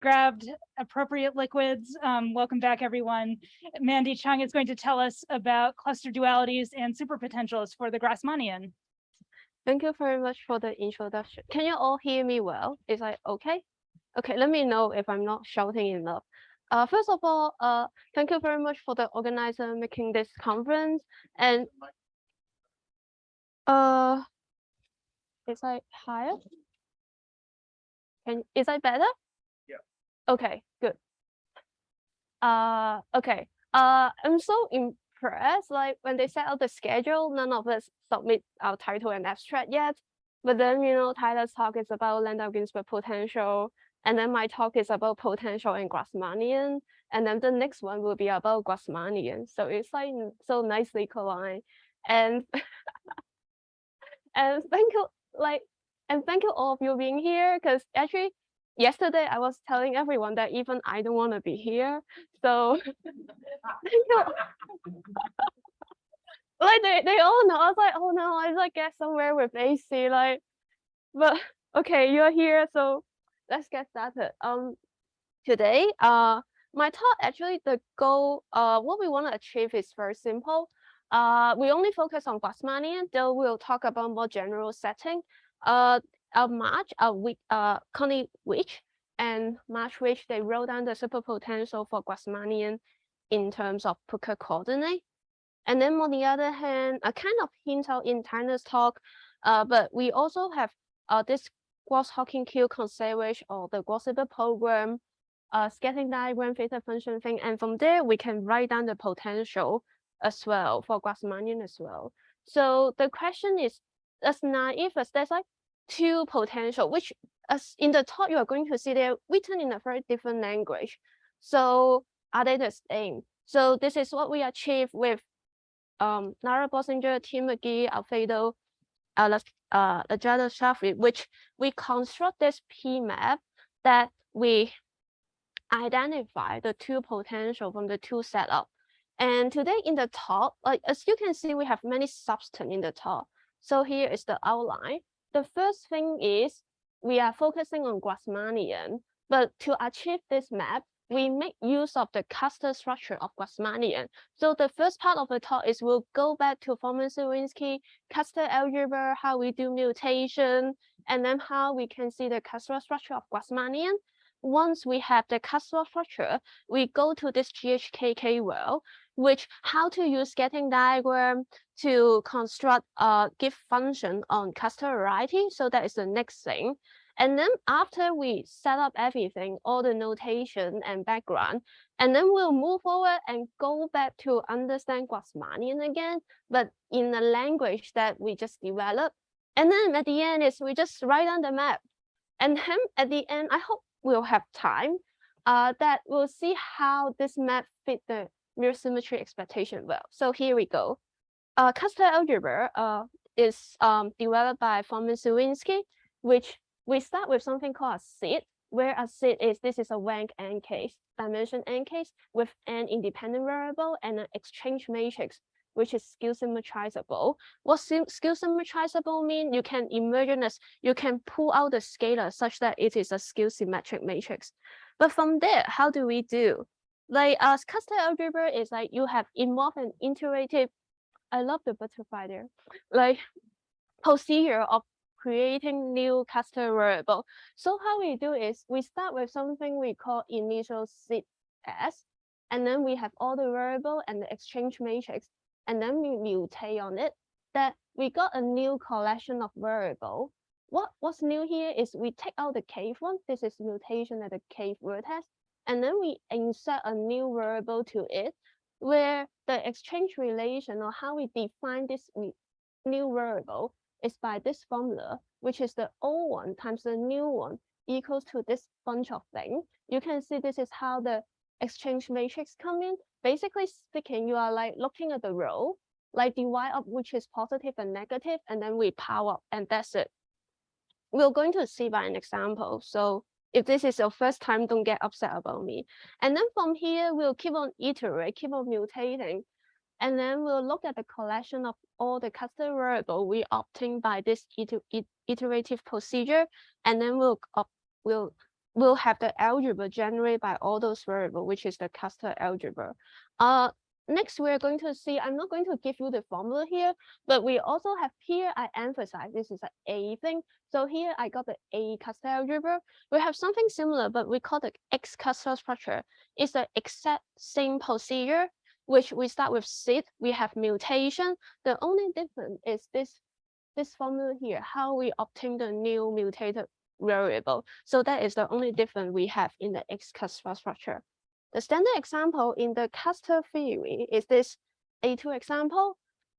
grabbed appropriate liquids. Welcome back, everyone. Mandy Chung is going to tell us about cluster dualities and superpotentials for the Grassmannian. Thank you very much for the introduction. Can you all hear me well? Is that okay? Okay, let me know if I'm not shouting enough. First of all, thank you very much for the organizer making this conference. And is that higher? Is that better? Yeah. Okay, good. Okay. I'm so impressed. Like when they set out the schedule, none of us submit our title and abstract yet. But then, you know, Tyler's talk is about Landau-Ginzburg potential, and then my talk is about potential and Grassmannian, and then the next one will be about Grassmannian. So it's like so nicely combined, and and thank you, and thank you all of you being here, because actually yesterday I was telling everyone that even I don't want to be here. So thank you. Like they all know. I was like, oh no, I like get somewhere with AC. Like, but okay, you're here, so let's get started. Today, my talk actually the goal, what we want to achieve is very simple. We only focus on Grassmannian, though we'll talk about more general setting. Marsh-Rietsch and Marsh-Rietsch, they wrote down the superpotential for Grassmannian in terms of Plücker coordinate. And then on the other hand, a kind of hint out in Tyler's talk, but we also have this Gross-Hacking-Keel-Kontsevich or the Gross-Hacking program, scattering diagram, Phasor Function thing, and from there we can write down the potential as well for Grassmannian as well. So the question is, as naive as there's like two potential, which as in the talk you are going to see they're written in a very different language. So are they the same? So this is what we achieve with Bossinger, Magee, Alfredo, Najera-Chavez, which we construct this P map that we identify the two potential from the two setup. And today in the talk, like as you can see, we have many substance in the talk. So here is the outline. The first thing is we are focusing on Grassmannian, but to achieve this map, we make use of the cluster structure of Grassmannian. So the first part of the talk is we'll go back to Zarinsky, cluster algebra, how we do mutation, and then how we can see the cluster structure of Grassmannian. Once we have the cluster structure, we go to this GHKK well, which how to use scattering diagram to construct give function on cluster variety. So that is the next thing. And then after we set up everything, all the notation and background, and then we'll move forward and go back to understand Grassmannian again, but in the language that we just developed. And then at the end is we just write on the map. And then at the end, I hope we'll have time that we'll see how this map fit the mirror symmetry expectation well. So here we go. Cluster algebra is developed by Zarinsky, which we start with something called a seed, where a seed is, this is a rank n case, dimension n case with n independent variable and an exchange matrix, which is skew symmetrizable. What skew symmetrizable mean? You can imagine as you can pull out the scalar such that it is a skew symmetric matrix. But from there, how do we do? Like cluster algebra is like you have involved an iterative, I love the butterfly there, like procedure of creating new cluster variable. So how we do is we start with something we call initial seed S, and then we have all the variable and the exchange matrix, and then we mutate on it, that we got a new collection of variable. What's new here is we take out the cave one, this is mutation at the cave vertex, and then we insert a new variable to it, where the exchange relation or how we define this new variable is by this formula, which is the old one times the new one equals to this bunch of things. You can see this is how the exchange matrix come in. Basically speaking, you are like looking at the row, like divide up which is positive and negative, and then we power up, and that's it. We're going to see by an example. So if this is your first time, don't get upset about me. And then from here, we'll keep on iterate, keep on mutating. And then we'll look at the collection of all the cluster variable we obtain by this iterative procedure. And then we'll will have the algebra generated by all those variables, which is the cluster algebra. Next, we're going to see, I'm not going to give you the formula here, but we also have here, I emphasize this is an A thing. So here I got the A cluster algebra. We have something similar, but we call the X cluster structure. It's the exact same procedure, which we start with SID, we have mutation. The only difference is this formula here, how we obtain the new mutated variable. So that is the only difference we have in the X cluster structure. The standard example in the cluster theory is this A2 example.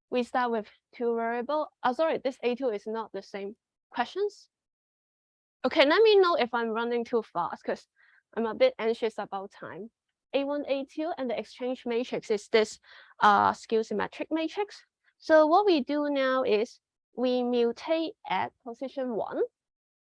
We start with two variables. Sorry, this A2 is not the same questions. Okay, let me know if I'm running too fast because I'm a bit anxious about time. A1, A2, and the exchange matrix is this skew symmetric matrix. So what we do now is we mutate at position 1,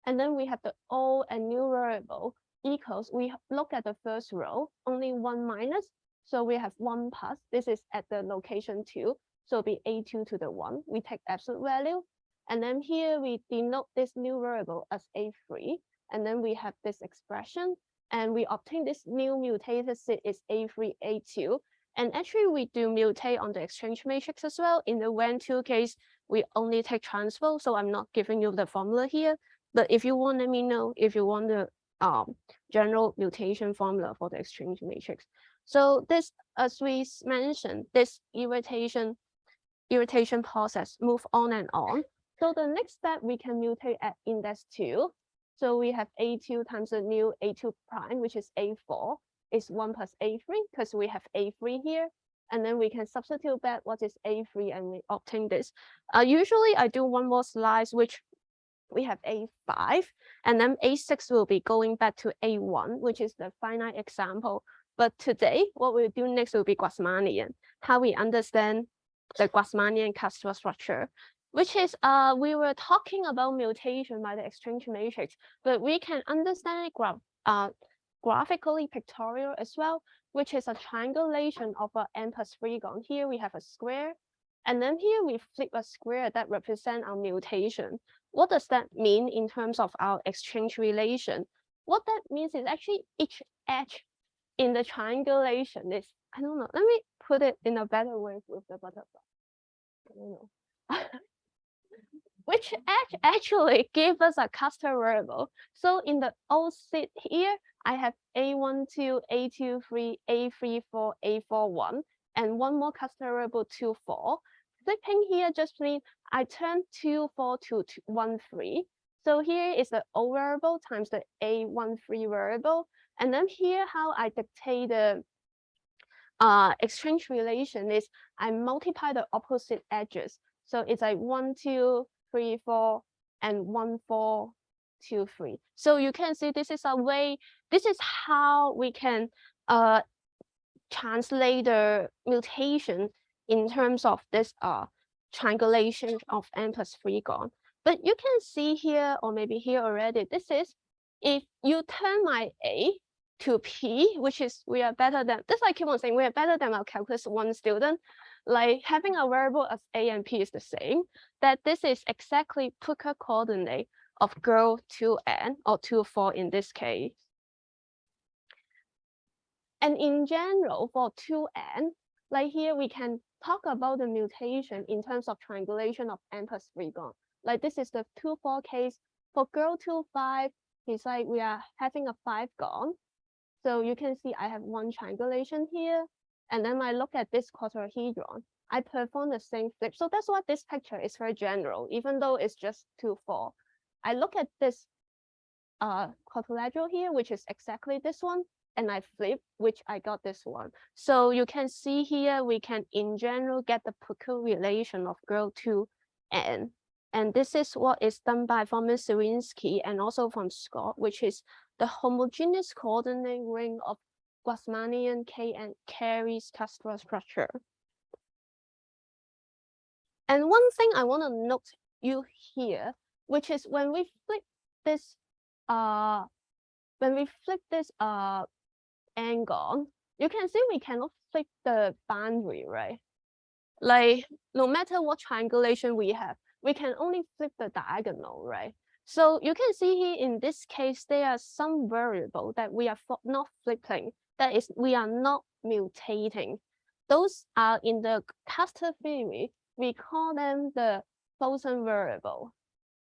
and then we have the old and new variable equals, we look at the first row, only 1 minus, so we have 1 plus, this is at the location 2, so it'll be A2 to the 1, we take absolute value, and then here we denote this new variable as A3, and then we have this expression, and we obtain this new mutated set is A3, A2, and actually we do mutate on the exchange matrix as well. In the when2 case, we only take transpose, so I'm not giving you the formula here, but if you want, let me know if you want the general mutation formula for the exchange matrix. So this, as we mentioned, this irritation process move on and on. So the next step, we can mutate at index 2. So we have A2 times the new A2 prime, which is A4, is 1 plus A3, because we have A3 here. And then we can substitute back what is A3 and we obtain this. Usually I do one more slide, which we have A5, and then A6 will be going back to A1, which is the finite example. But today, what we'll do next will be Grassmannian, how we understand the Grassmannian cluster structure, which is, we were talking about mutation by the exchange matrix, but we can understand it graphically pictorial as well, which is a triangulation of an n plus 3 gon. Here we have a square, and then here we flip a square that represents our mutation. What does that mean in terms of our exchange relation? What that means is actually each edge in the triangulation is, I don't know, let me put it in a better way with the butterfly. I don't know. Which edge actually gave us a cluster variable. So in the old set here, I have A12, A23, A34, A41, and one more cluster variable 24. Flipping here just means I turn 24 to 13. So here is the O variable times the A13 variable. And then here how I dictate the exchange relation is I multiply the opposite edges. So it's like 1, 2, 3, 4, and 1, 4, 2, 3. So you can see this is a way, this is how we can translate the mutation in terms of this triangulation of n plus 3 gon. But you can see here, or maybe here already, this is, if you turn my A to P, which is, we are better than, this I keep on saying, we are better than our calculus 1 student, like having a variable as A and P is the same, that this is exactly Plücker coordinate of girl 2n, or 2,4 in this case. And in general, for 2n, like here we can talk about the mutation in terms of triangulation of n plus 3 gon. Like this is the 2,4 case. For girl 2,5, it's like we are having a 5 gon. So you can see I have one triangulation here. And then I look at this quadrahedron. I perform the same flip. So that's why this picture is very general, even though it's just 2,4. I look at this quadrilateral here, which is exactly this one. And I flip, which I got this one. So you can see here, we can in general get the Plücker relation of girl 2n. And this is what is done by von Myserinski and also from Scott, which is the homogeneous coordinate ring of Grassmannian K and carries cluster structure. And one thing I want to note you here, which is when we flip this angle, you can see we cannot flip the boundary, right? Like no matter what triangulation we have, we can only flip the diagonal, right? So you can see here in this case, there are some variable that we are not flipping. That is, we are not mutating. Those are in the cluster theory. We call them the Phasor variable.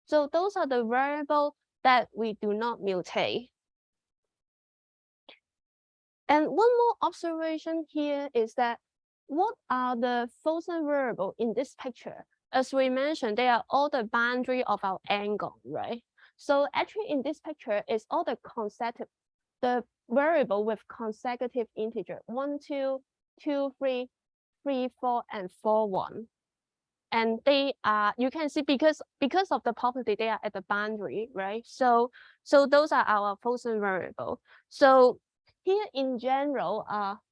So those are the variables that we do not mutate. And one more observation here is that what are the Phasor variables in this picture? As we mentioned, they are all the boundary of our angle, right? So actually in this picture is all the consecutive, the variable with consecutive integer 1, 2, 2, 3, 3, 4, and 4, 1. And they are, you can see because of the property, they are at the boundary, right? So those are our Phasor variable. So here in general,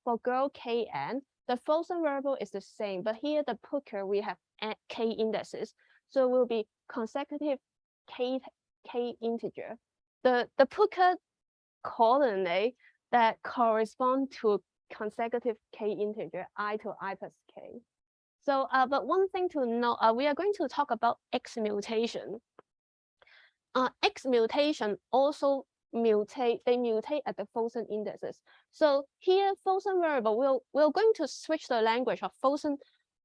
for girl Kn, the Phasor variable is the same, but here the Plücker we have k indices, so it will be consecutive k integer. The Plücker coordinate that correspond to consecutive k integer I to I plus k. So, but one thing to know, we are going to talk about X mutation. X mutation also mutate, they mutate at the Phasor indices. So here, Phasor variable, we're going to switch the language of Phasor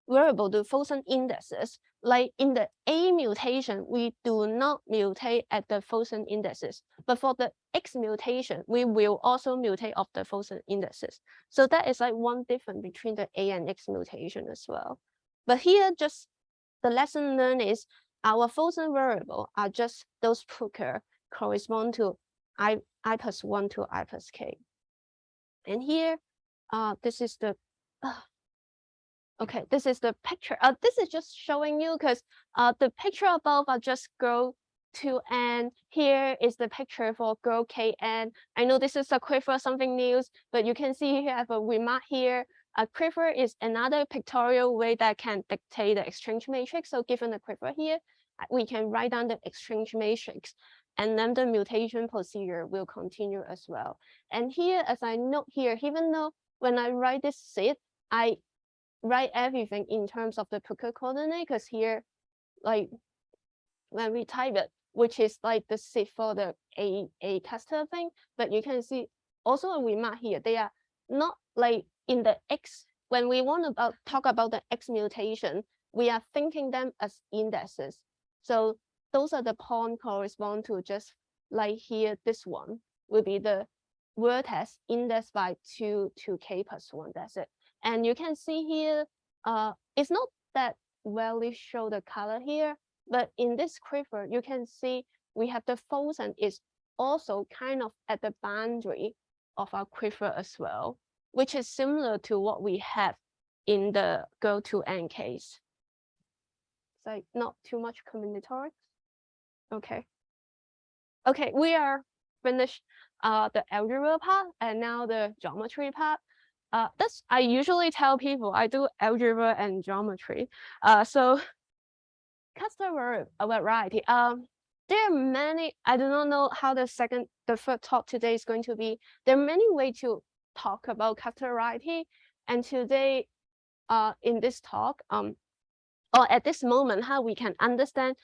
variable to Phasor indices. Like in the A mutation, we do not mutate at the Phasor indices. But for the X mutation, we will also mutate of the Phasor indices. So that is like one difference between the A and X mutation as well. But here, just the lesson learned is our Phasor variable are just those Plücker correspond to I plus 1 to I plus k. And here, this is the okay, this is the picture. This is just showing you because the picture above are just girl 2n. Here is the picture for girl kn. I know this is a quiver, something new, but you can see here I have a remark here. A quiver is another pictorial way that can dictate the exchange matrix. So given the quiver here, we can write down the exchange matrix, and then the mutation procedure will continue as well. And here, as I note here, even though when I write this seed, I write everything in terms of the Plücker coordinate, because here, like when we type it, which is like the seed for the A cluster thing, but you can see also a remark here, they are not like in the X, when we want to talk about the X mutation, we are thinking them as indexes. So those are the points correspond to just like here, this one will be the vertex indexed by 2 to k plus 1, that's it. And you can see here, it's not that well show the color here, but in this quiver, you can see we have the Phasor is also kind of at the boundary of our quiver as well, which is similar to what we have in the girl 2n case. It's like not too much combinatorics. Okay. Okay, we are finished the algebra part and now the geometry part. That's I usually tell people I do algebra and geometry. So cluster variety. There are many. I do not know how the third talk today is going to be. There are many ways to talk about cluster variety, and today, in this talk, or at this moment, how we can understand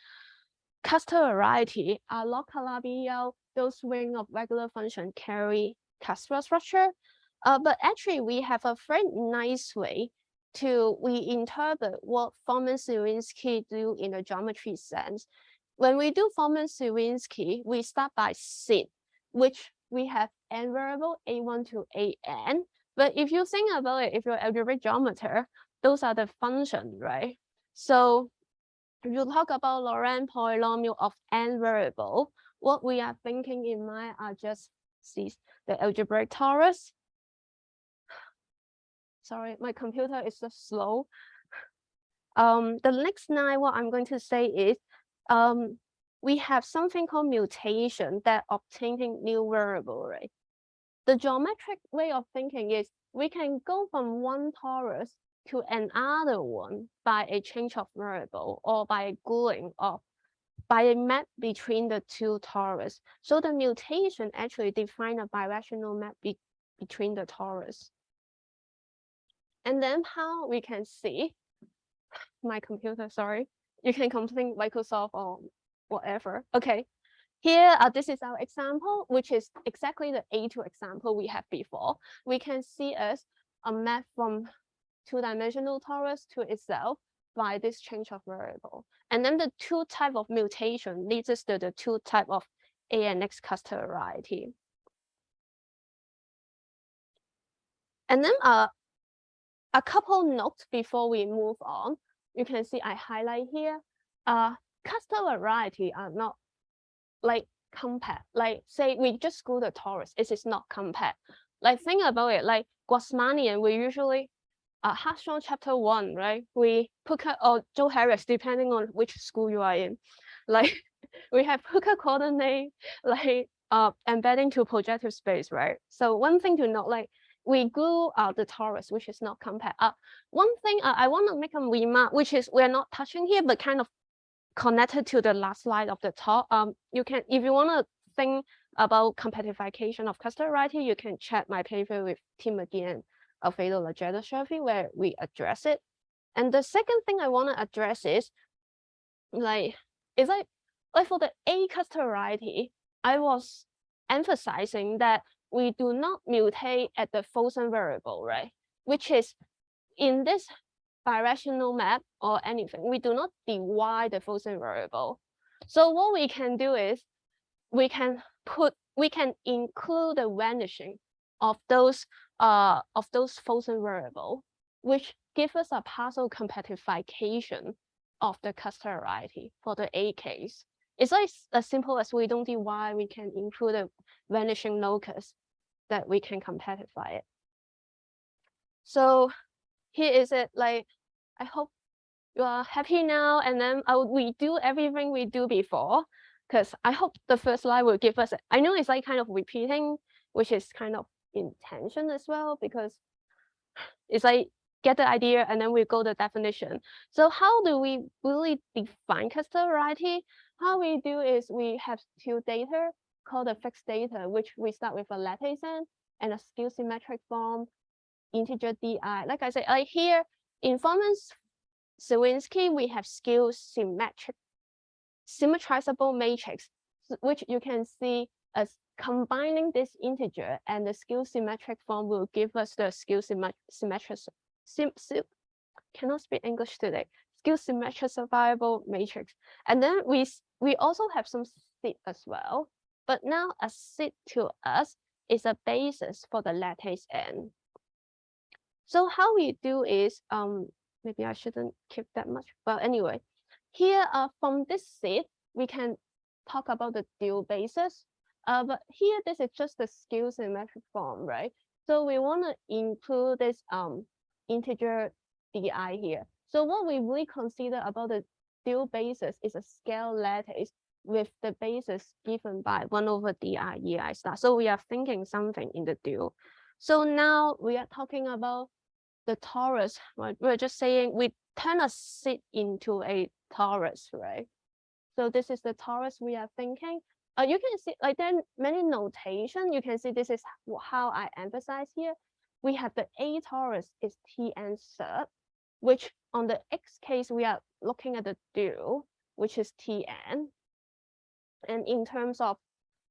cluster variety. Log those ring of regular function carry cluster structure. But actually, we have a very nice way we interpret what Forman-Sierpinski do in a geometry sense. When we do Forman-Sierpinski, we start by seed, which we have n variable a1 to an. But if you think about it, if you're algebraic geometer, those are the function, right? So if you talk about Laurent polynomial of n variable, what we are thinking in mind are just these, the algebraic torus. Sorry, my computer is so slow. The next line, what I'm going to say is, we have something called mutation that obtaining new variable, right? The geometric way of thinking is we can go from one torus to another one by a change of variable or by a gluing or by a map between the two torus. So the mutation actually defines a bidirectional map between the torus. And then how we can see my computer, sorry, you can complain Microsoft or whatever. Okay, Here, this is our example, which is exactly the A2 example we had before. We can see as a map from two-dimensional torus to itself by this change of variable. And then the two type of mutation leads us to the two type of A and X cluster variety. And then a couple notes before we move on. You can see I highlight here, cluster variety are not like compact. Like say we just school the torus, it is not compact. Like think about it, like Grassmannian, we usually Phasor chapter 1, right? We Plücker or Joe Harris, depending on which school you are in. Like we have Plücker coordinate, like embedding to projective space, right? So one thing to note, like we glue the torus, which is not compact. One thing I want to make a remark, which is we're not touching here, but kind of connected to the last slide of the talk. You can, if you want to think about compactification of cluster variety, you can check my paper with Tim Magee and Alfredo Najera-Chavez where we address it. And the second thing I want to address is like for the A cluster variety, I was emphasizing that we do not mutate at the Phasor variable, right? Which is in this birational map or anything, we do not divide the Phasor variable. So what we can do is we can include the vanishing of those Phasor variable, which gives us a partial compactification of the cluster variety for the A case. It's like as simple as we don't divide, we can include a vanishing locus that we can compactify it. So here is it. Like, I hope you are happy now, and then we do everything we do before, because I hope the first slide will give us, I know it's like kind of repeating, which is kind of intention as well, because it's like get the idea and then we go the definition. So how do we really define cluster variety? How we do is we have two data called the fixed data, which we start with a lattice and a skew symmetric form, integer di. Like I said, like here in Foreman-Zerwinski, we have skew symmetrizable matrix, which you can see as combining this integer and the skew symmetric form will give us the skew symmetric cannot speak English today. Skew symmetrical matrix. And then we also have some seed as well. But now a seed to us is a basis for the lattice n. So how we do is maybe I shouldn't keep that much. But anyway, here from this seed we can talk about the dual basis. But here this is just the skew symmetric form, right? So we want to include this integer di here. So what we really consider about the dual basis is a scale lattice with the basis given by 1 over di ei star. So we are thinking something in the dual. So now we are talking about the torus. Right? We're just saying we turn a seed into a torus, right? So this is the torus we are thinking. You can see like there are many notation. You can see this is how I emphasize here. We have the A torus is Tn sub, which on the X case, we are looking at the dual, which is Tn. And in terms of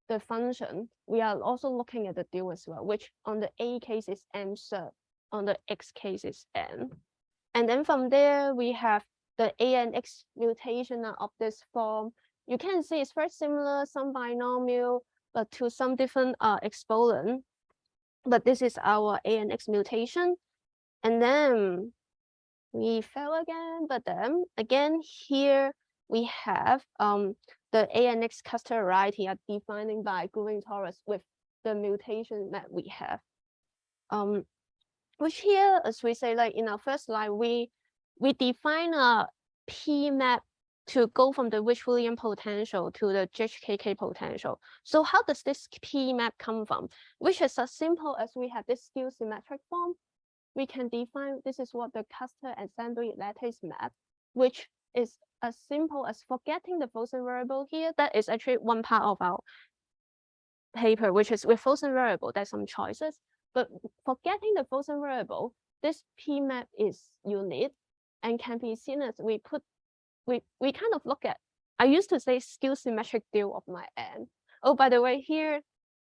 the function, we are also looking at the dual as well, which on the A case is M sub, on the X case is N. And then from there, we have the A and X mutation of this form. You can see it's very similar, some binomial, but to some different exponent. But this is our A and X mutation. And then we fell again, but then again here we have the A and X cluster variety are defining by gluing torus with the mutation that we have. Which here, as we say, like in our first slide, we define a P map to go from the Ridge-Williams potential to the JHKK potential. So how does this P map come from? Which is as simple as we have this skew symmetric form. We can define this is what the cluster assembly lattice map, which is as simple as forgetting the Phasor variable here. That is actually one part of our paper, which is with Phasor variable, there's some choices. But forgetting the Phasor variable, this P map is unique and can be seen as we kind of look at I used to say skew symmetric dual of my n. Oh, by the way, here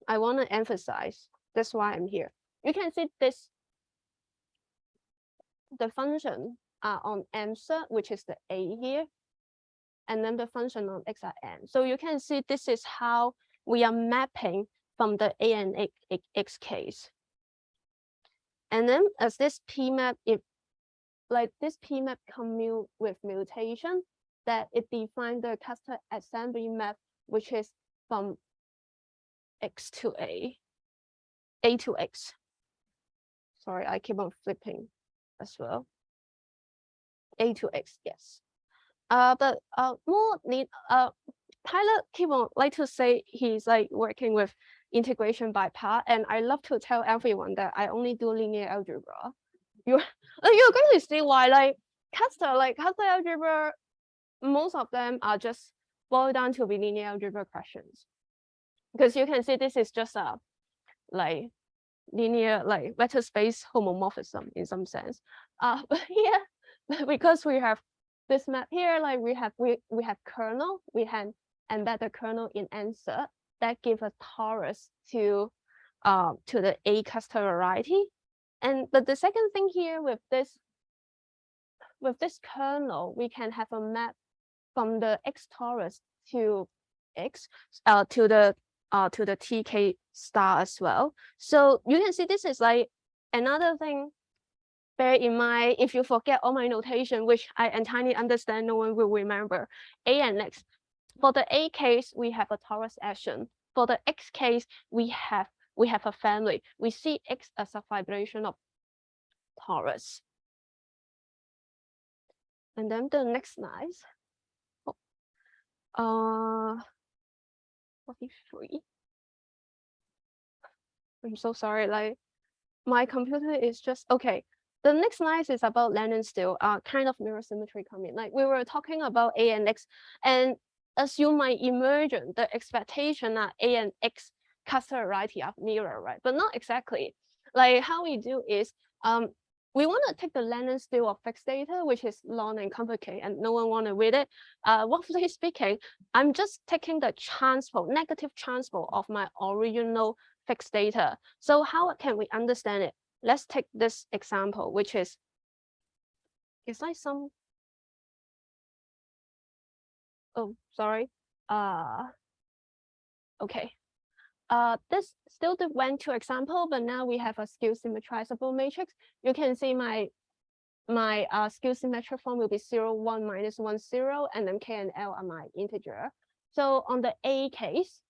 I want to emphasize, that's why I'm here. You can see this, the function on answer, which is the a here, and then the function on x at n. So you can see this is how we are mapping from the a and x case. And then as this p map, if like this p map commute with mutation, that it defines the cluster assembly map, which is from x to a to x. Sorry, I keep on flipping as well. A to x, yes. But more need Tyler keep on like to say he's like working with integration by part, and I love to tell everyone that I only do linear algebra. You're going to see why, like cluster algebra, most of them are just boiled down to be linear algebra questions, because you can see this is just a like linear like vector space homomorphism in some sense. But here, because we have this map here, like we have kernel, we can embed the kernel in answer that give a torus to the A cluster variety. And but the second thing here with this kernel, we can have a map from the X torus to X to the TK star as well. So you can see this is like another thing. Bear in mind, if you forget all my notation, which I entirely understand, no one will remember. A and X. For the A case, we have a torus action. For the X case, we have a family. We see X as a vibration of torus. And then the next slide. 43. I'm so sorry, like my computer is just okay. The next slide is about Langlands still, kind of mirror symmetry coming. Like we were talking about A and X, and as you might imagine, the expectation that A and X cluster variety of mirror, right? But not exactly. Like how we do is, we want to take the Langlands still of fixed data, which is long and complicated, and no one want to read it. Roughly speaking, I'm just taking the transpose, negative transpose of my original fixed data. So how can we understand it? Let's take this example, which is, it's like some, oh, sorry. Okay. This still went to example, but now we have a skew symmetrizable matrix. You can see my skew symmetric form will be 0, 1, minus 1, 0, and then k and l are my integer. So on the A case,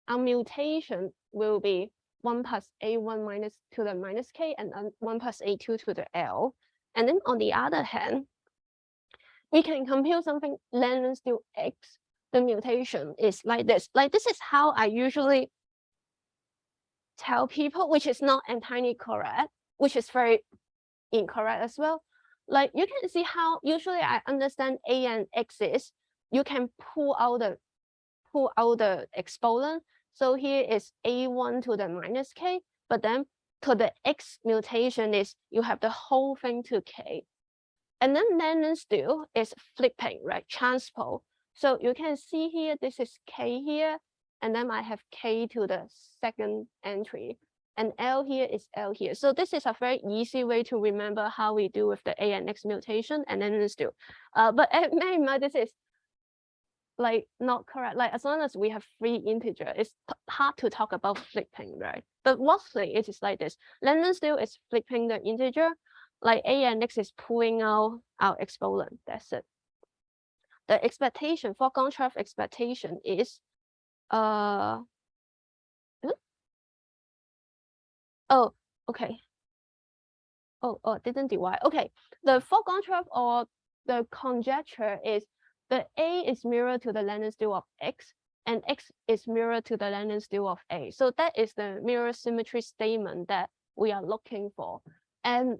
our mutation will be 1 plus a1 minus to the minus k, and then 1 plus a2 to the l. And then on the other hand, we can compute something Langlands to x. The mutation is like this. Like this is how I usually tell people, which is not entirely correct, which is very incorrect as well. Like you can see how usually I understand A and X is, you can pull out the exponent. So here is a1 to the minus k, but then to the X mutation is you have the whole thing to k. And then Langlands still is flipping, right? Transpose. So you can see here, this is k here, and then I have k to the second entry, and L here is L here. So this is a very easy way to remember how we do with the A and X mutation, and then still. But bear in mind, this is like not correct. Like as long as we have 3 integer, it's hard to talk about flipping, right? But roughly it is like this. Langlands still is flipping the integer, like A and X is pulling out our exponent. That's it. The expectation for contrast expectation is oh, okay. Oh, didn't divide. Okay, the foregone trap or the conjecture is the A is mirror to the Langlands dual of X, and X is mirror to the Langlands dual of A. So that is the mirror symmetry statement that we are looking for. And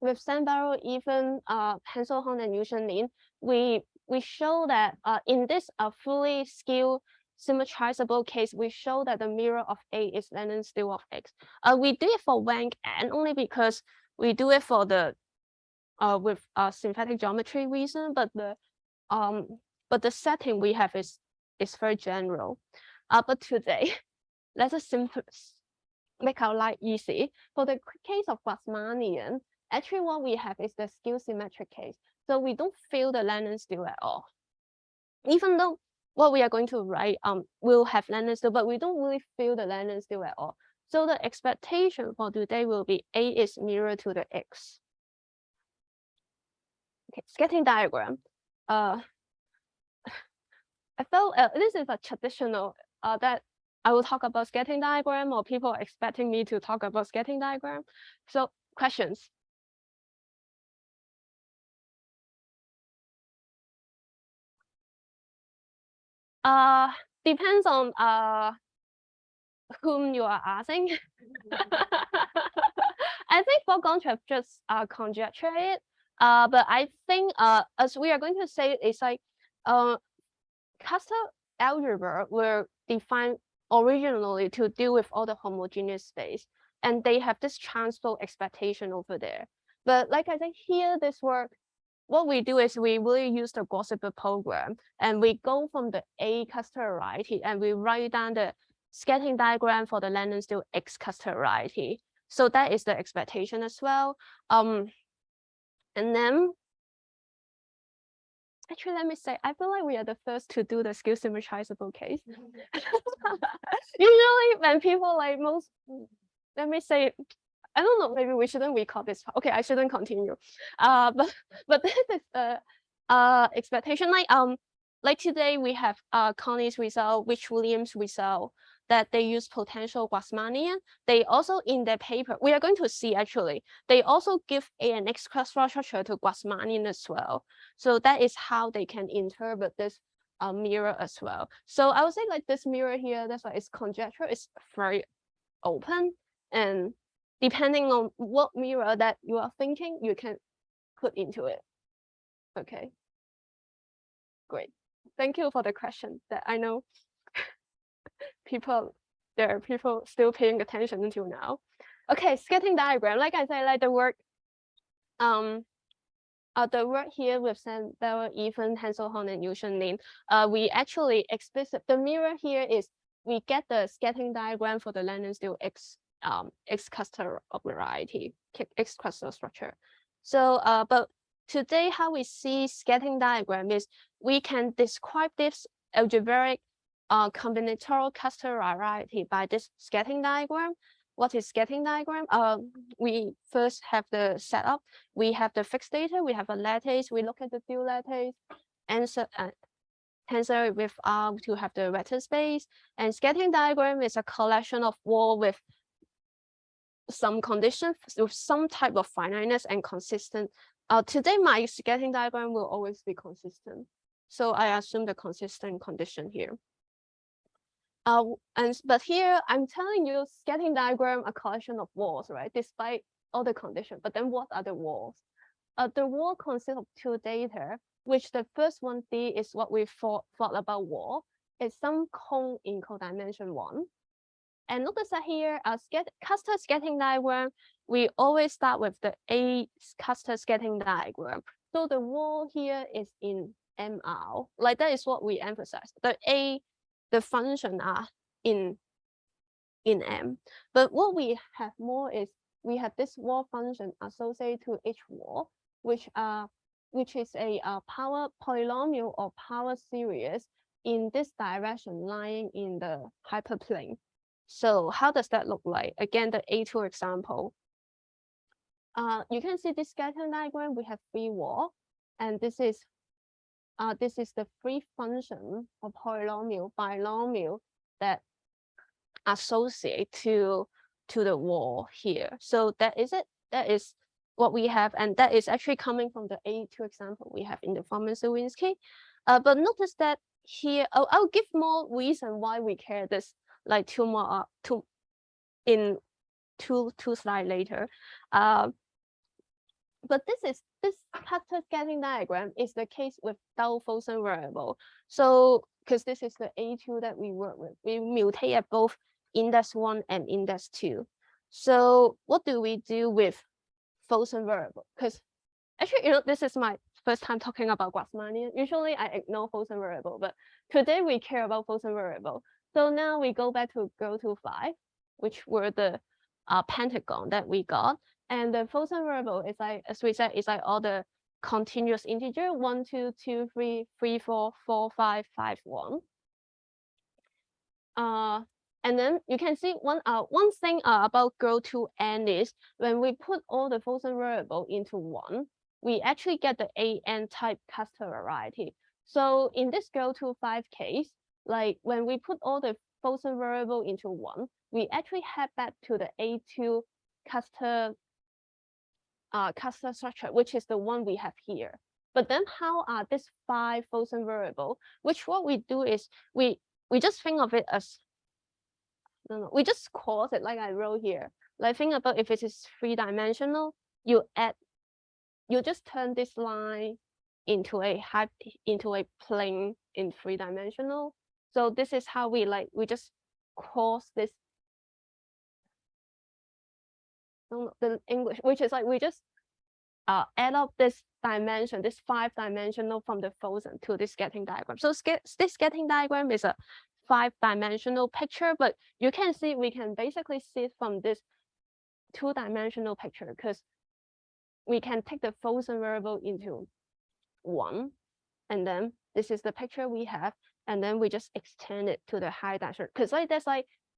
with Sandbarrow, even Hansel-Hahn and Eugene-Lin, we show that in this fully skewed symmetrizable case, we show that the mirror of A is Langlands dual of X. We do it for Wang N only because we do it for the with synthetic geometry reason, but but the setting we have is very general. But today, let's just make our life easy. For the case of Grassmannian, actually what we have is the skew symmetric case. So we don't feel the Langlands dual at all. Even though what we are going to write will have Langlands dual, but we don't really feel the Langlands dual at all. So the expectation for today will be A is mirror to the X. Okay, scattering diagram. I felt this is a traditional that I will talk about scattering diagram, or people are expecting me to talk about scattering diagram. So questions? Depends on whom you are asking. I think foregone just conjecture it. But I think as we are going to say, it's like cluster algebra were defined originally to deal with all the homogeneous space, and they have this transpose expectation over there. But like I said here, this work, what we do is we really use the Gross-Hacking-Keel program, and we go from the A cluster variety and we write down the scattering diagram for the Langlands dual X cluster variety. So that is the expectation as well. And then actually, let me say, I feel like we are the first to do the skew symmetrizable case. Usually when people like most, let me say, I don't know, maybe we shouldn't record this. Okay, I shouldn't continue. But this is the expectation. Like today we have Connie's result, which Williams result, that they use potential Grassmannian. They also in their paper, we are going to see actually, they also give A and X cluster structure to Grassmannian as well. So that is how they can interpret this mirror as well. So I would say like this mirror here, that's why it's conjecture, it's very open, and depending on what mirror that you are thinking, you can put into it. Okay, great. Thank you for the question that I know there are people still paying attention until now. Okay, scattering diagram. Like I said, like the work here with Sandel, Even, Hanselholm, and Yusheng Lin, we actually explicit the mirror here is we get the scattering diagram for the Langlands dual X cluster of variety, X cluster structure. So but today how we see scattering diagram is we can describe this algebraic combinatorial cluster variety by this scattering diagram. What is scattering diagram? We first have the setup. We have the fixed data. We have a lattice. We look at the dual lattice, answer tensor with R to have the vector space. And scattering diagram is a collection of wall with some conditions, with some type of finiteness and consistent. Today my scattering diagram will always be consistent. So I assume the consistent condition here. But here I'm telling you scattering diagram a collection of walls, right? Despite all the conditions. But then what are the walls? The wall consists of two data, which the first one D is what we thought about wall. It's some cone in codimension 1. And notice that here, cluster scattering diagram, we always start with the A cluster scattering diagram. So the wall here is in MR. Like that is what we emphasize. The function are in M. But what we have more is we have this wall function associated to each wall, which is a power polynomial or power series in this direction lying in the hyperplane. So how does that look like? Again, the A2 example. You can see this scattering diagram. We have three walls, and this is the free function or binomial that associate to the wall here. So that is it. That is what we have, and that is actually coming from the A2 example we have in the Foreman-Zerwinski. But notice that here, I'll give more reason why we care this, like two slides later. But this cluster scattering diagram is the case with Phasor variable. So because this is the A2 that we work with, we mutate at both index 1 and index 2. So what do we do with Phasor variable? Because actually, this is my first time talking about Grassmannian. Usually I ignore Phasor variable, but today we care about Phasor variable. So now we go back to GO2 5, which were the pentagon that we got. And the Phasor variable is like, as we said, is like all the continuous integer 1, 2, 2, 3, 3, 4, 4, 5, 5, 1. And then you can see one thing about GO2n is when we put all the Phasor variable into 1, we actually get the AN type cluster variety. So in this GO2 5 case, like when we put all the Phasor variable into 1, we actually head back to the A2 cluster structure, which is the one we have here. But then how are these 5 Phasor variable, which what we do is we just think of it as, we just cross it like I wrote here. Like think about if it is 3-dimensional, you just turn this line into a plane in 3-dimensional. So this is how we just cross this. The English, which is like we just add up this dimension, this 5-dimensional from the Phasor to this scattering diagram. So this scattering diagram is a 5-dimensional picture, but you can see we can basically see it from this 2-dimensional picture because we can take the Phasor variable into 1, and then this is the picture we have, and then we just extend it to the high dimension because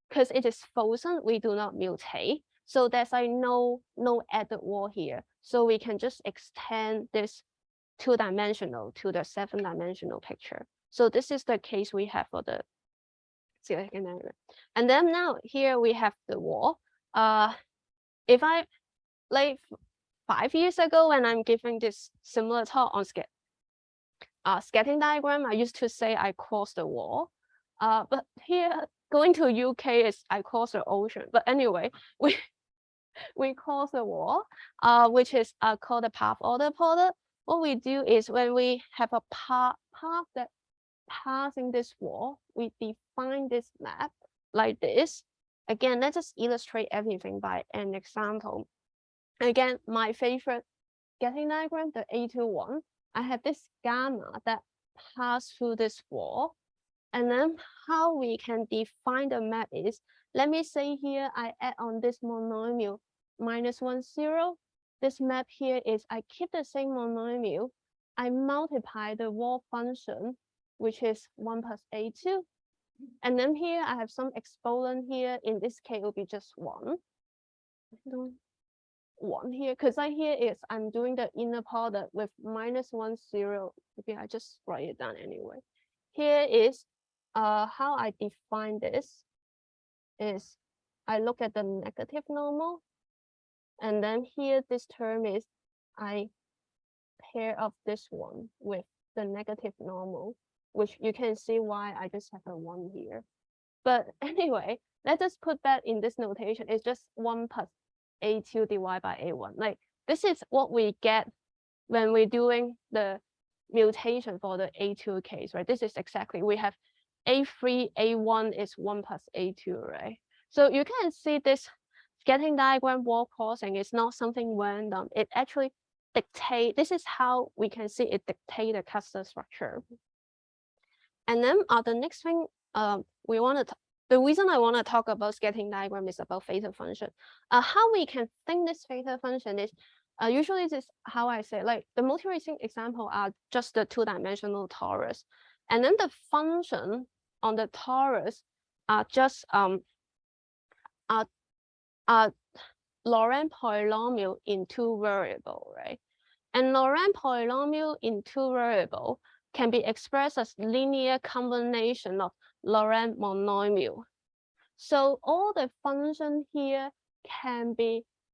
because it is Phasor, we do not mutate. So there's like no added wall here. So we can just extend this 2-dimensional to the 7-dimensional picture. So this is the case we have for the scattering diagram. And then now here we have the wall. If I like 5 years ago when I'm giving this similar talk on scattering diagram, I used to say I cross the wall. But here going to UK is I cross the ocean. But anyway, we cross the wall, which is called the path order product. What we do is when we have a path that passing this wall, we define this map like this. Again, let's just illustrate everything by an example. Again, my favorite scattering diagram, the A2 one, I have this gamma that pass through this wall. And then how we can define the map is, let me say here, I add on this monomial -1, 0. This map here is I keep the same monomial. I multiply the wall function, which is 1 plus A2. And then here I have some exponent here. In this case, it will be just 1. 1 here, because here is I'm doing the inner product with -1, 0. Maybe I just write it down anyway. Here is how I define this is I look at the negative normal, and then here this term is I pair of this one with the negative normal, which you can see why I just have a 1 here. But anyway, let's just put that in this notation. It's just 1 plus A2 divided by A1. Like this is what we get when we're doing the mutation for the A2 case, right? This is exactly, we have A3, A1 is 1 plus A2, right? So you can see this scattering diagram wall crossing is not something random. It actually dictates, this is how we can see it dictate the cluster structure. And then the next thing the reason I want to talk about scattering diagram is about Phasor function. How we can think this Phasor function is, usually this is how I say, like the motivating example are just the 2-dimensional torus. And then the function on the torus are just Laurent polynomial in 2 variable, right? And Laurent polynomial in 2 variable can be expressed as linear combination of Laurent monomial. So all the function here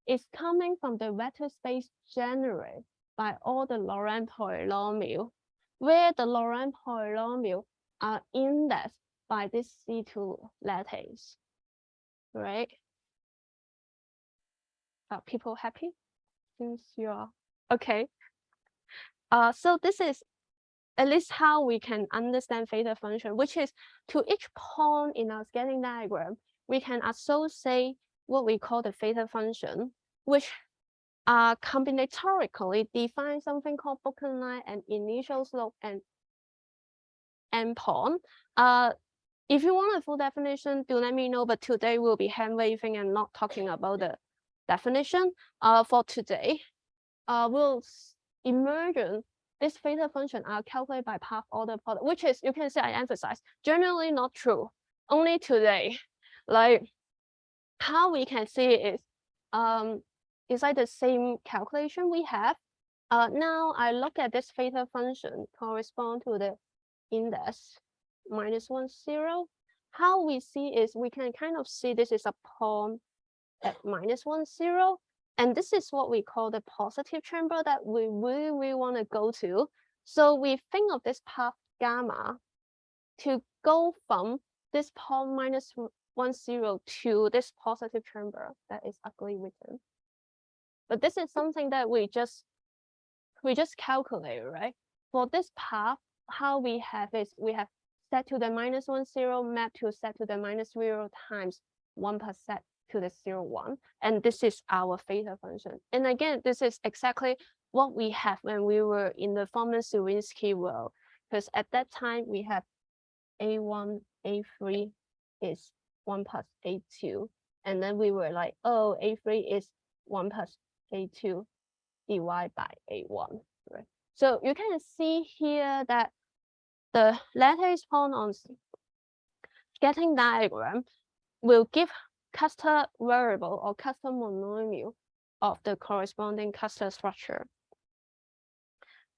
is coming from the vector space generated by all the Laurent polynomial, where the Laurent polynomial are indexed by this C2 lattice, right? Are people happy? Since you are okay. So this is at least how we can understand Phasor function, which is to each point in our scattering diagram, we can associate what we call the Phasor function, which combinatorically define something called booking line and initial slope and endpoint. If you want a full definition, do let me know, but today we'll be hand waving and not talking about the definition. For today, we'll imagine this Phasor function are calculated by path order product, which is, you can say, I emphasize, generally not true. Only today, like how we can see it is, it's like the same calculation we have. Now I look at this Phasor function correspond to the index -1, 0. How we see is we can kind of see this is a point at -1, 0. And this is what we call the positive chamber that we really want to go to. So we think of this path gamma to go from this point -1, 0 to this positive chamber that is ugly written. But this is something that we just calculate, right? For this path, how we have is we have set to the -1, 0 map to set to the -0 times 1% to the 0, 1. And this is our Phasor function. And again, this is exactly what we have when we were in the Forman-Sawinski world, because at that time we have A1, A3 is 1 plus A2. And then we were like, oh, A3 is 1 plus A2 divided by A1, right? So you can see here that the lattice point on scattering diagram will give cluster variable or cluster monomial of the corresponding cluster structure.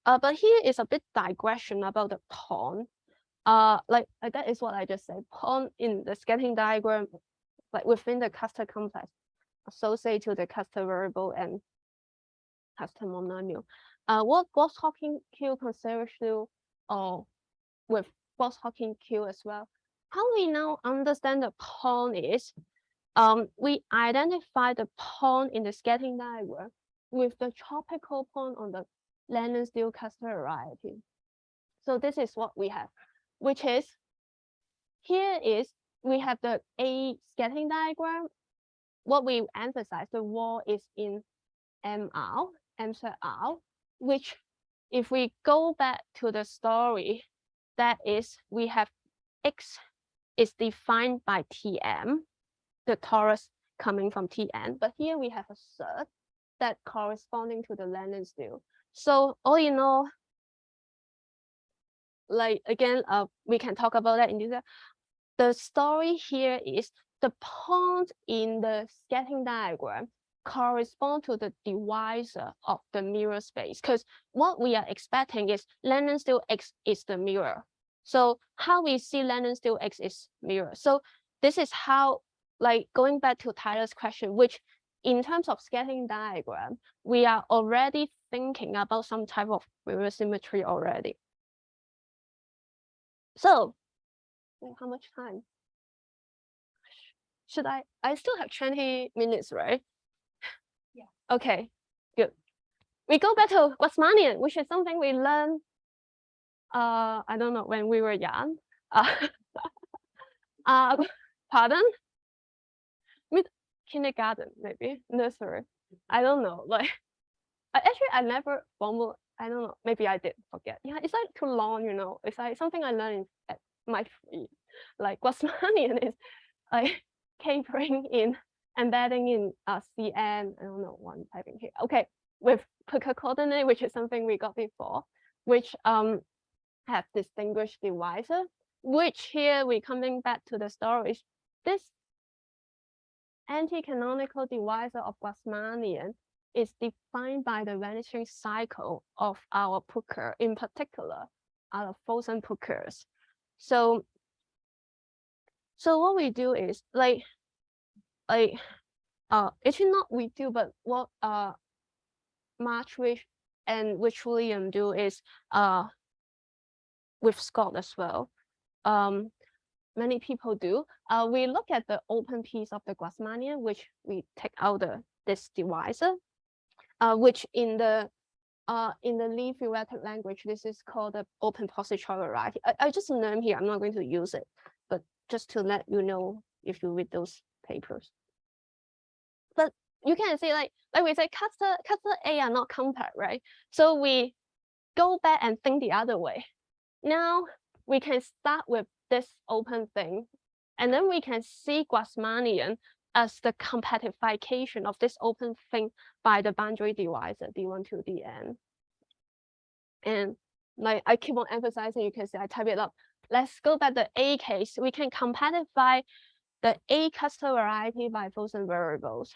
But here is a bit digression about the point. Like that is what I just said. Point in the scattering diagram, like within the cluster complex, associated to the cluster variable and cluster monomial. What Gross-Hacking-Keel-Kontsevich do, or with Gross-Hacking-Keel as well. How we now understand the point is, we identify the point in the scattering diagram with the tropical point on the Langlands cluster variety. So this is what we have, which is, here is, we have the A scattering diagram. What we emphasize, the wall is in MR, M2R, which if we go back to the story, that is, we have X is defined by TM, the torus coming from Tn, but here we have a surd that corresponding to the Langlands. So all in all, like again, we can talk about that in detail. The story here is the point in the scattering diagram correspond to the divisor of the mirror space, because what we are expecting is Langlands X is the mirror. So how we see Langlands X is mirror. So this is how, like going back to Tyler's question, which in terms of scattering diagram, we are already thinking about some type of mirror symmetry already. So how much time? Should I still have 20 minutes, right? Yeah. Okay, good. We go back to Grassmannian, which is something we learned, I don't know, when we were young. Pardon? Kindergarten, maybe nursery. I don't know. Like, actually, I never formal. I don't know. Maybe I did forget. Yeah, it's like too long, you know. It's like something I learned at my free. Like Grassmannian is like capering in, embedding in CN. I don't know one typing here. Okay, with Plücker coordinate, which is something we got before, which have distinguished divisor. Which here we coming back to the storage. This anti-canonical divisor of Grassmannian is defined by the vanishing cycle of our Plücker, in particular, our Phasor Plückers. So what we do is actually not we do, but what Marsh-Rietsch and which William do is with Scott as well. Many people do. We look at the open piece of the Grassmannian, which we take out this divisor, which in the Lie theoretic language, this is called the open positron variety. I just name here. I'm not going to use it, but just to let you know if you read those papers. But you can see like we say cluster A are not compact, right? So we go back and think the other way. Now we can start with this open thing, and then we can see Grassmannian as the compactification of this open thing by the boundary divisor D1 to Dn. And like I keep on emphasizing, you can see I type it up. Let's go back to the A case. We can compactify the A cluster variety by Phasor variables.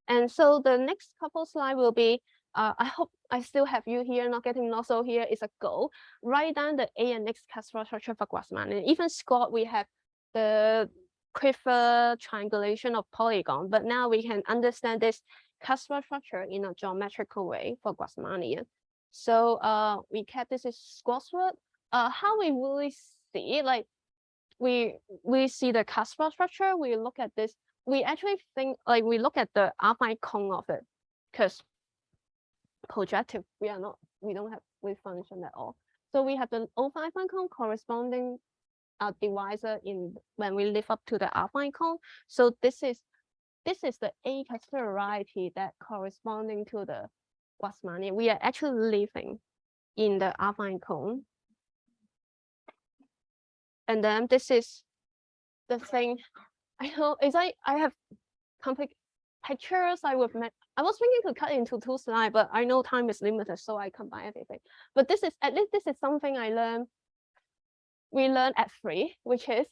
And so the next couple slides will be, I hope I still have you here, not getting lost. So here is a goal. Write down the A and X cluster structure for Grassmannian. Even Scott, we have the preferred triangulation of polygon, but now we can understand this cluster structure in a geometrical way for Grassmannian. So recap, this is Scott's work. How we really see, like we see the cluster structure, we look at this, we actually think like we look at the affine cone of it, because projective we don't have wave function at all. So we have the affine cone corresponding divisor in when we lift up to the affine cone. So this is the A cluster variety that corresponding to the Grassmannian. We are actually living in the affine cone. And then this is the thing. I know it's like I have complex pictures. I was thinking to cut into 2 slides, but I know time is limited, so I combine everything. But this is at least this is something we learned at 3, which is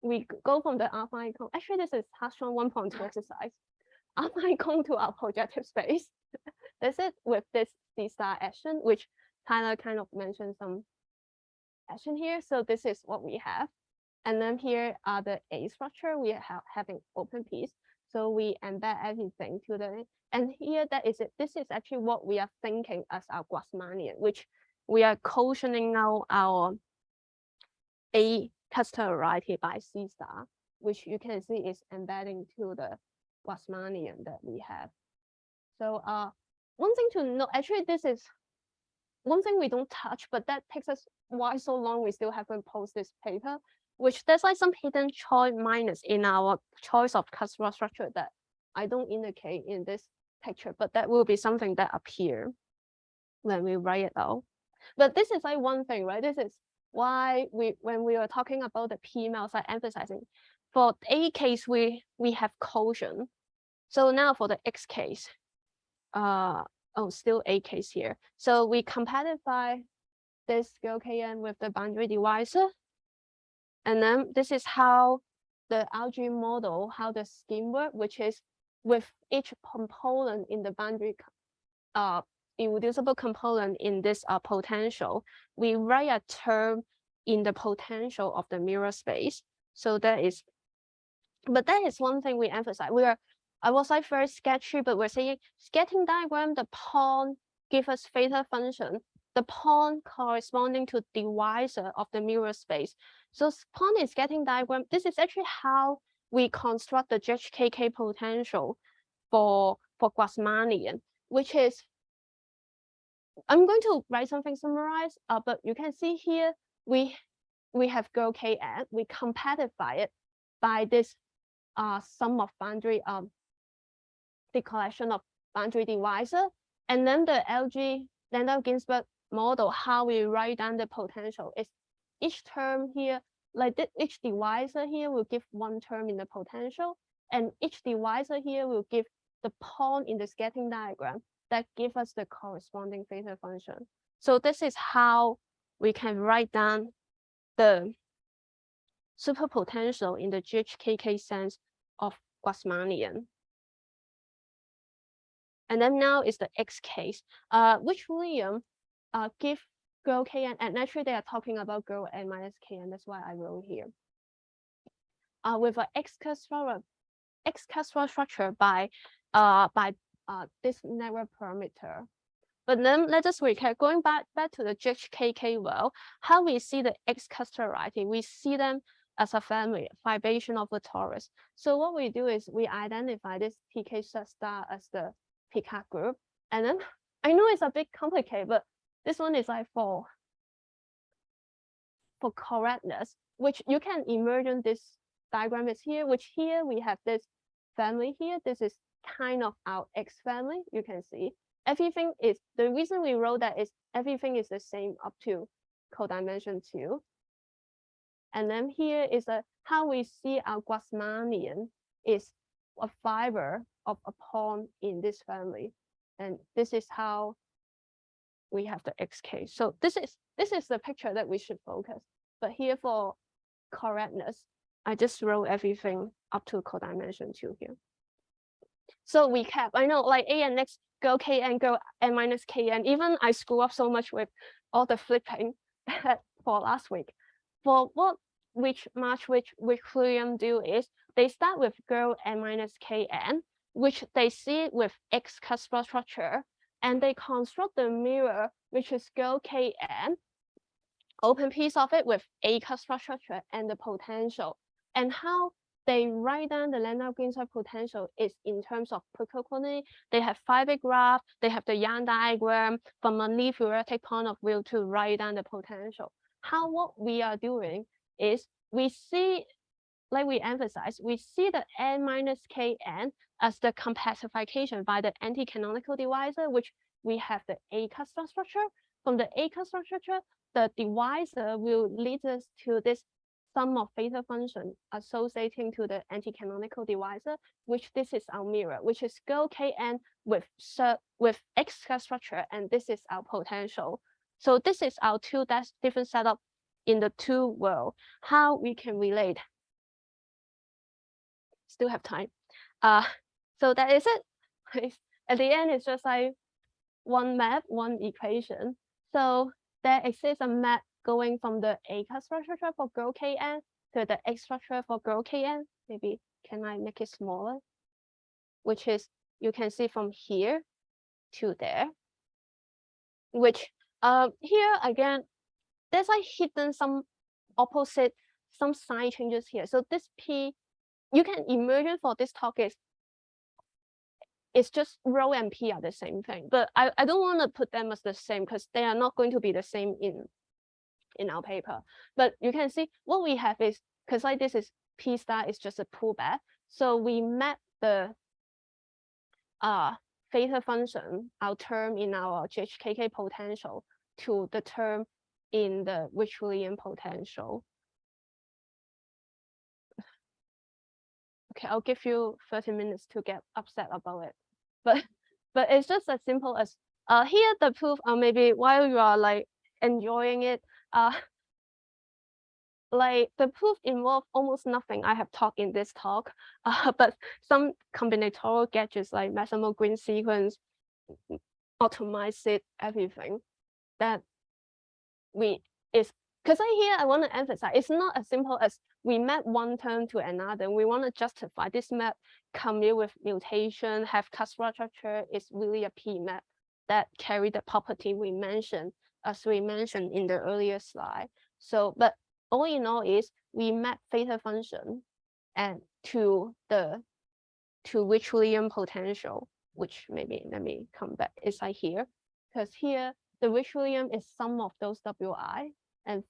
we go from the affine cone. Actually, this is Hartshorne 1.2 exercise. Affine cone to our projective space. This is with this D-star action, which Tyler kind of mentioned some action here. So this is what we have. And then here are the A structure. We are having open piece. So we embed everything to the, and here that is it. This is actually what we are thinking as our Grassmannian, which we are quotienting now our A cluster variety by C star, which you can see is embedding to the Grassmannian that we have. So one thing to note, actually this is one thing we don't touch, but that takes us why so long we still haven't posted this paper, which there's like some hidden choice minus in our choice of cluster structure that I don't indicate in this picture, but that will be something that appear when we write it out. But this is like one thing, right? This is why when we were talking about the PMLs, I emphasizing for A case we have quotient. So now for the X case, still A case here. So we compactify this scale Kn with the boundary divisor. And then this is how the algebraic model, how the scheme work, which is with each component in the boundary, irreducible component in this potential, we write a term in the potential of the mirror space. So that is, but that is one thing we emphasize. I was like very sketchy, but we're saying sketching diagram, the point give us Phasor function, the point corresponding to divisor of the mirror space. So point is getting diagram. This is actually how we construct the GHKK potential for Grassmannian, which is, I'm going to write something summarized, but you can see here we have girl Kn, we compactify it by this sum of boundary, the collection of boundary divisor, and then the Landau-Ginzburg model, how we write down the potential is each term here, like each divisor here will give one term in the potential, and each divisor here will give the point in the scattering diagram that give us the corresponding Phasor function. So this is how we can write down the superpotential in the GHKK sense of Grassmannian. And then now is the X case, which William give girl Kn, and actually they are talking about girl n minus Kn, that's why I wrote here. With an X cluster structure by this network parameter. But then let us recap, going back to the GHKK well, how we see the X cluster variety, we see them as a family, fibration of the torus. So what we do is we identify this PK star as the Picard group. And then I know it's a bit complicated, but this one is like for correctness, which you can imagine this diagram is here, which here we have this family here. This is kind of our X family. You can see everything is, the reason we wrote that is everything is the same up to codimension 2. And then here is how we see our Grassmannian is a fiber of a pawn in this family. And this is how we have the XK. So this is the picture that we should focus. But here for correctness, I just wrote everything up to codimension 2 here. So we kept, I know like A and X go Kn, go N minus Kn. Even I screw up so much with all the flipping for last week. For what Marsh-Rietsch William do is they start with go N minus Kn, which they see with X cluster structure, and they construct the mirror, which is go Kn, open piece of it with A cluster structure and the potential. And how they write down the Landau-Ginzburg potential is in terms of Plücker coordinate. They have fiber graph, they have the Young diagram from a Lie theoretic point of view to write down the potential. What we are doing is we see, like we emphasize, we see the N minus Kn as the compactification by the anti-canonical divisor, which we have the A cluster structure. From the A cluster structure, the divisor will lead us to this sum of Phasor function associating to the anti-canonical divisor, which this is our mirror, which is go Kn with X structure, and this is our potential. So this is our two different setup in the two world. How we can relate? Still have time. So that is it. At the end, it's just like one map, one equation. So there exists a map going from the A cluster structure for go Kn to the X structure for go Kn. Maybe can I make it smaller? Which is, you can see from here to there. Which here again, there's like hidden some opposite, some sign changes here. So this P, you can imagine for this talk is it's just rho and P are the same thing, but I don't want to put them as the same because they are not going to be the same in our paper. But you can see what we have is, because like this is P star is just a pullback. So we map the Phasor function, our term in our GHKK potential, to the term in the William potential. Okay, I'll give you 30 minutes to get upset about it. But it's just as simple as here the proof, maybe while you are like enjoying it, like the proof involves almost nothing I have taught in this talk, but some combinatorial gadgets like maximal green sequence, optimize it, everything that because I want to emphasize, it's not as simple as we map one term to another. We want to justify this map commute with mutation, have cluster structure, is really a P map that carry the property we mentioned, as we mentioned in the earlier slide. So, but all in all is we map Phasor function and to William potential, which maybe let me come back. It's like here, because here the William is sum of those Wi, and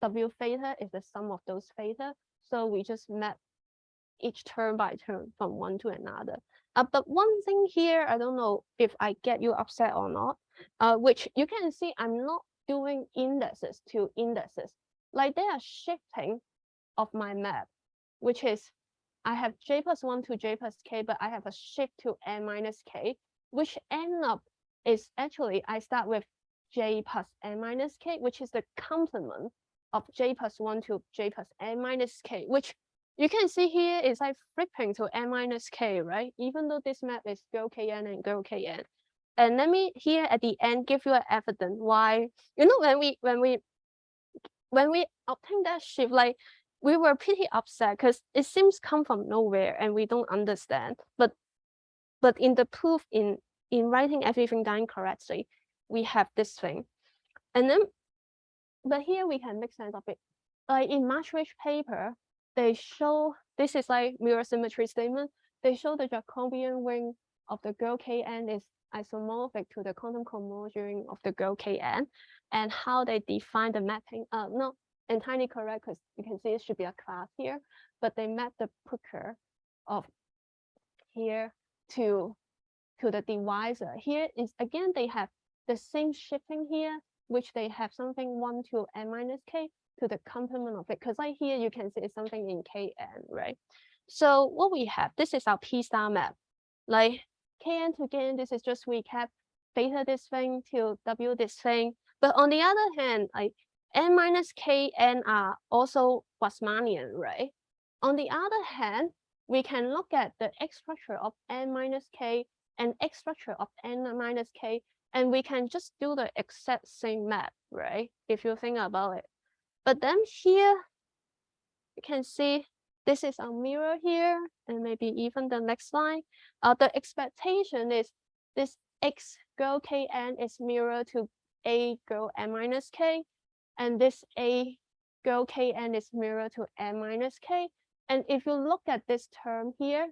W theta is the sum of those theta. So we just map each term by term from one to another. But one thing here, I don't know if I get you upset or not, which you can see I'm not doing indexes to indexes. Like they are shifting of my map, which is I have J plus 1 to J plus K, but I have a shift to N minus K, which end up is actually I start with J plus N minus K, which is the complement of J plus 1 to J plus N minus K, which you can see here is like flipping to N minus K, right? Even though this map is go Kn and go Kn. And let me here at the end give you an evidence why, you know, when we obtain that shift, like we were pretty upset because it seems come from nowhere and we don't understand. But in the proof, in writing everything down correctly, we have this thing. And then, but here we can make sense of it. Like in Marsh-Rietsch paper, they show, this is like mirror symmetry statement. They show the Jacobian ring of the girl Kn is isomorphic to the quantum cohomology of the girl Kn, and how they define the mapping. Not entirely correct because you can see it should be a class here, but they map the Plücker of here to the divisor. Here is again, they have the same shifting here, which they have something 1 to n minus k to the complement of it. Because like here, you can see it's something in kn, right? So what we have, this is our P star map. Like kn to kn, this is just recap theta this thing till w this thing. But on the other hand, like n minus k n are also Grassmannian, right? On the other hand, we can look at the X structure of n minus k and X structure of n minus k, and we can just do the exact same map, right? If you think about it. But then here, you can see this is a mirror here, and maybe even the next line. The expectation is this X girl kn is mirror to A girl n minus k, and this A girl kn is mirror to n minus k. And if you look at this term here,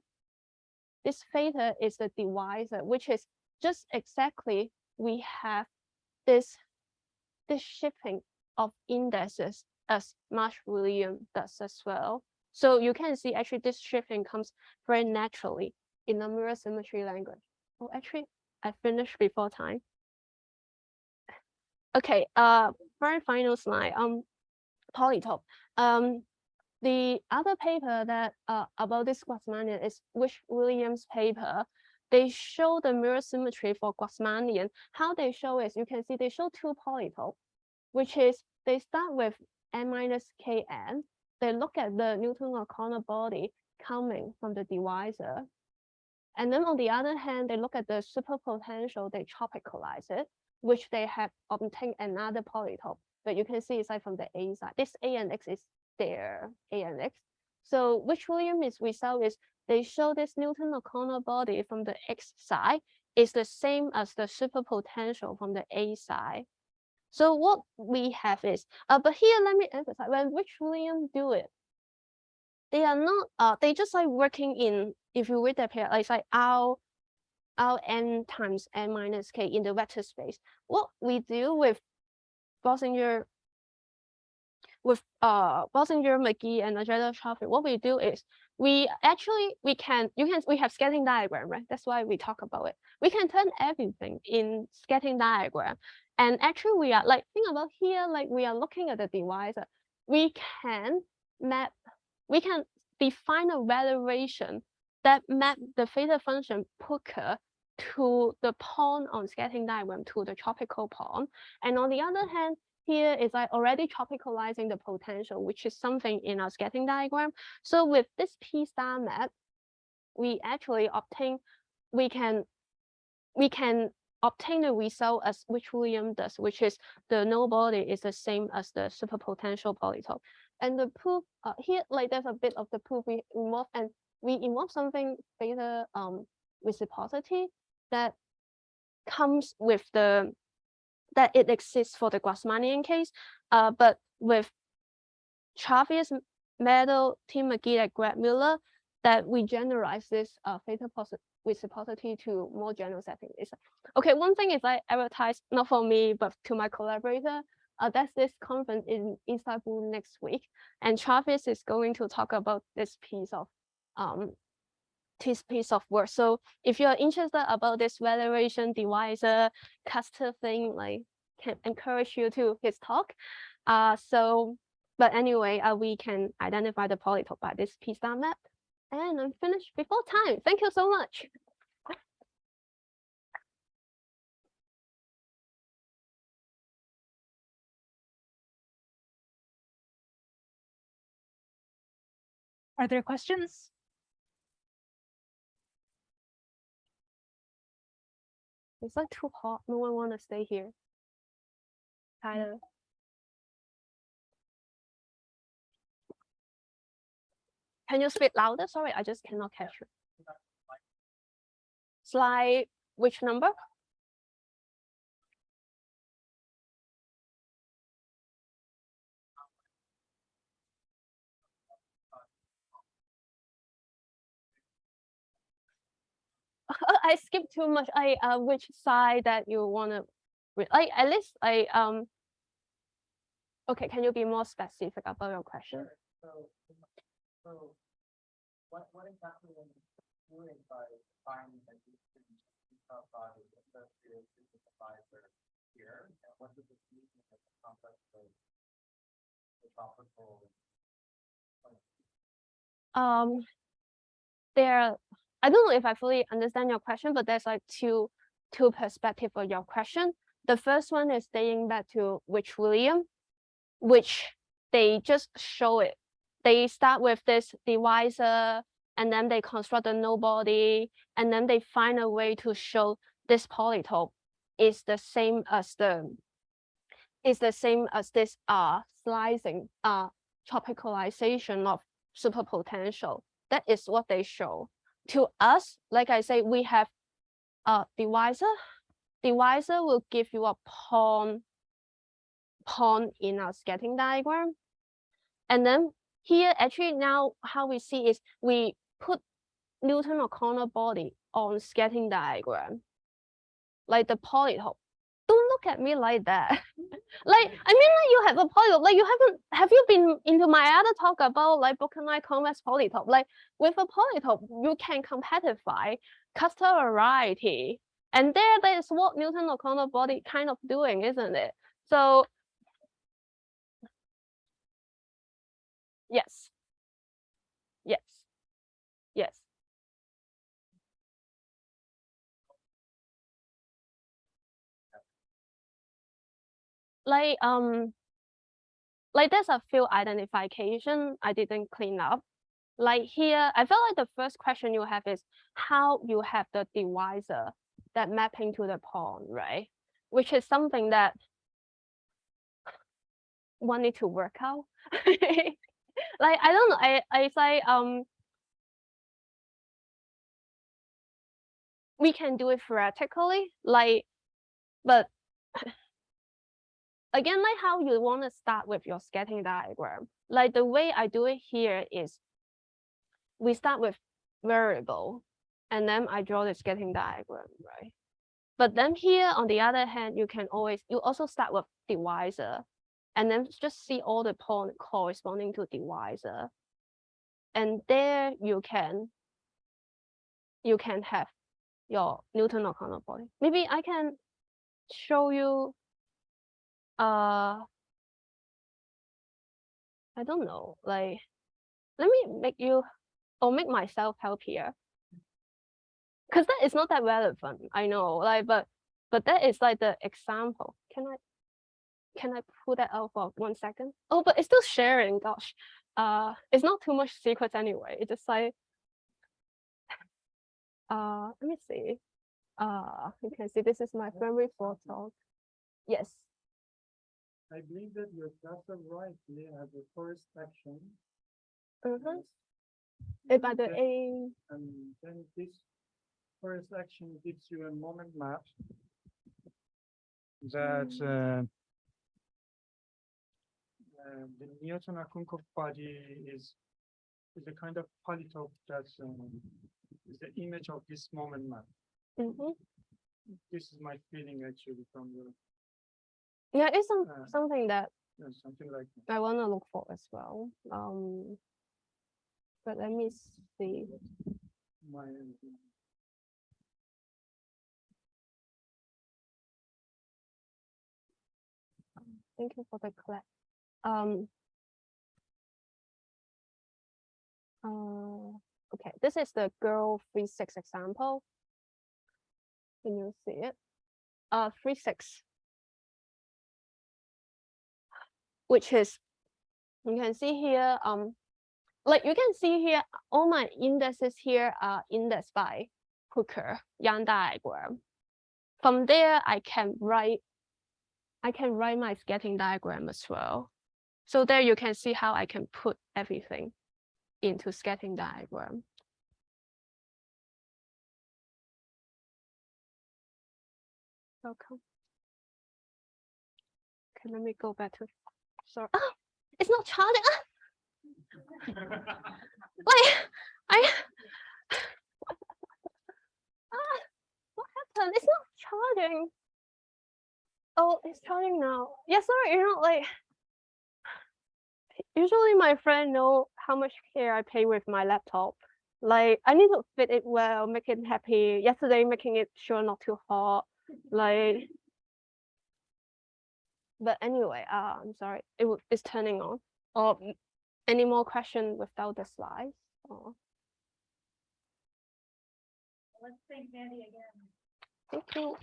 this theta is the divisor, which is just exactly we have this shifting of indexes as Marsh-Rietsch does as well. So you can see actually this shifting comes very naturally in the mirror symmetry language. Oh, actually, I finished before time. Okay, very final slide. Polytope. The other paper that about this Grassmannian is Williams paper. They show the mirror symmetry for Grassmannian. How they show is, you can see they show two polytope, which is they start with n minus kn. They look at the Newton-O'Connor body coming from the divisor. And then on the other hand, they look at the superpotential, they tropicalize it, which they have obtained another polytope. But you can see it's like from the A side. This A and X is there, A and X. So which Williams result is they show this Newton-O'Connor body from the X side is the same as the superpotential from the A side. So what we have is, but here let me emphasize, when which Williams do it, they are not, they just like working in, if you read the pair, like R n times n minus k in the vector space. What we do with Bossinger, Magee, and Najera-Chavez, what we do is we have scattering diagram, right? That's why we talk about it. We can turn everything in scattering diagram. And actually we are like, think about here, like we are looking at the divisor. We can define a valuation that map the Phasor function Plücker to the point on scattering diagram to the tropical point. And on the other hand, here is like already tropicalizing the potential, which is something in our scattering diagram. So with this P star map, we actually obtain, we can obtain the result as which Williams does, which is the null body is the same as the superpotential polytope. And the proof here, like there's a bit of the proof we involve, and we involve something theta reciprocity that comes with the that it exists for the Grassmannian case, but with Chavez, Meadow, Tim Magee, and Greg Miller, that we generalize this theta reciprocity to more general settings. Okay, one thing is I advertise, not for me, but to my collaborator, that's this conference in Istanbul next week. And Chavez is going to talk about this piece of work. So if you're interested about this valuation divisor cluster thing, like can encourage you to his talk. But anyway, we can identify the polytope by this P star map. And I'm finished before time. Thank you so much. Are there questions? It's like too hot. No one want to stay here. Tyler. Can you speak louder? Sorry, I just cannot catch you. Slide, which number? I skipped too much. Which side that you want to read? Like at least okay, can you be more specific about your question? So what exactly doing by finding that you can bodies associated with the divisor here, and what does it mean in the context of the tropical? I don't know if I fully understand your question, but there's like two perspectives of your question. The first one is staying back to William, which they just show it. They start with this divisor, and then they construct a nobody, and then they find a way to show this polytope is the same as this slicing tropicalization of superpotential. That is what they show. To us, like I say, we have a divisor. Divisor will give you a pawn in our scattering diagram. And then here, actually now how we see is we put Newton or corner body on scattering diagram, like the polytope. Don't look at me like that. Like, I mean, like you have a polytope, like have you been into my other talk about like Bossinger convex polytope? Like with a polytope, you can compactify cluster variety. And that is what Newton or corner body kind of doing, isn't it? So yes. Yes. Yes. Like there's a few identification I didn't clean up. Like here, I felt like the first question you have is how you have the divisor that mapping to the pawn, right? Which is something that one need to work out. Like I don't know, it's like we can do it theoretically, like, but again, like how you want to start with your scattering diagram. Like the way I do it here is we start with variable, and then I draw the scattering diagram, right? But then here, on the other hand, you also start with divisor, and then just see all the points corresponding to divisor. And there you can have your Newton or corner body. Maybe I can show you, I don't know, like, let me make myself help here. Because that is not that relevant, I know, like, but that is like the example. Can I pull that out for 1 second? Oh, but it's still sharing, gosh. It's not too much secrets anyway. It's just like, let me see. You can see this is my primary photo. Yes. I believe that your cluster right here has the first action. By the A. And then this first action gives you a moment map that the Newton-Acunkov body is a kind of polytope that is the image of this moment map. This is my feeling actually from the. Yeah, it's something that something like that. I want to look for as well. But let me see. Thank you for the clap. Okay, this is the girl 3-6 example. Can you see it? 3-6, which is, you can see here, like you can see here, all my indexes here are indexed by Plücker Young diagram. From there, I can write my scattering diagram as well. So there you can see how I can put everything into scattering diagram. Welcome. Okay, let me go back to, sorry. Oh, it's not charging. Like, what happened? It's not charging. Oh, it's charging now. Yeah, sorry, like, usually my friend know how much care I pay with my laptop. Like I need to fit it well, make it happy. Yesterday making it sure not too hot. Like, but anyway, I'm sorry, it's turning on. Or any more questions without the slides? Or... Let's thank Mandy again. Thank you.